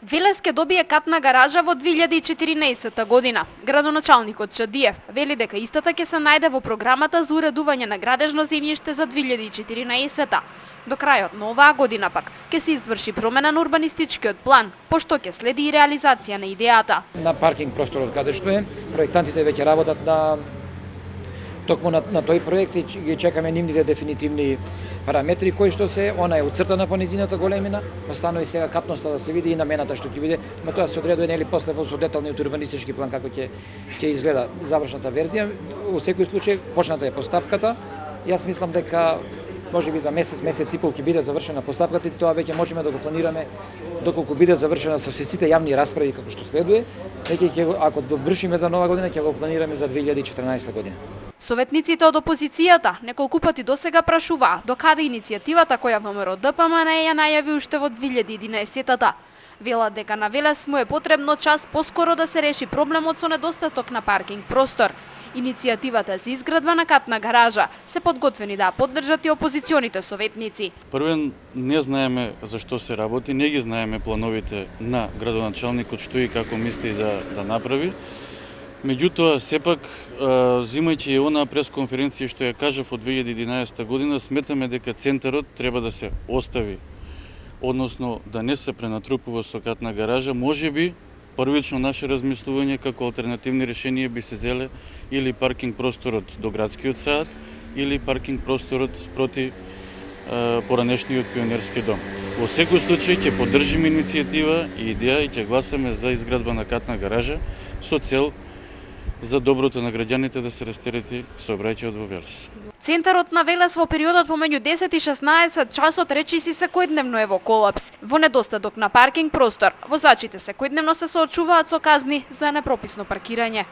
Велес ке добие катна гаража во 2014 година. Градоначалникот Чадиев вели дека истата ќе се најде во програмата за уредување на градежно земјиште за 2014. До крајот на оваа година пак ќе се изврши промена на урбанистичкиот план, пошто ќе следи и реализација на идејата. На паркинг просторот каде што е, проектантите веќе работат на токму на тој проект и ги чекаме нивните дефинитивни параметри кои што се, она е уцртана по низината големина, останува сега катноста да се види и намената што ќе биде, но тоа се одредува нели после во деталниот урбанистички план како ќе изгледа завршната верзија. Во секој случај почната е постапката. Јас мислам дека можеби за месец и пол ќе биде завршена постапката и тоа веќе можеме да го планираме доколку биде завршена со сите јавни расправи како што следува. Веќе ако довршиме за нова година ќе го планираме за 2014 година. Советниците од опозицијата неколку пати досега прашуваа докаде иницијативата која ВМРО ДПМН ја најави уште во 2011-та. Велат дека на Велес му е потребно час поскоро да се реши проблемот со недостаток на паркинг простор. Иницијативата за изградба на катна гаража се подготвени да поддржат и опозиционите советници. Првен, не знаеме за што се работи, не ги знаеме плановите на градоначалникот што и како мисли да направи. Меѓутоа, сепак, зимајќи и онаа пресконференција што ја кажав од 2011 година, сметаме дека центарот треба да се остави, односно да не се пренатрупува со катна гаража. Можеби, првично наше размислување како алтернативни решенија би се зеле или паркинг просторот до градскиот сад, или паркинг просторот спроти поранешниот пионерски дом. Во секој случај ќе поддржиме иницијатива и идеја и ќе гласаме за изградба на катна гаража со цел за доброто на граѓаните да се растерети сообраќајот во Велес. Центарот на Велес во периодот помеѓу 10 и 16 часот речиси секојдневно е во колапс. Во недостаток на паркинг простор, возачите секојдневно се соочуваат со казни за непрописно паркирање.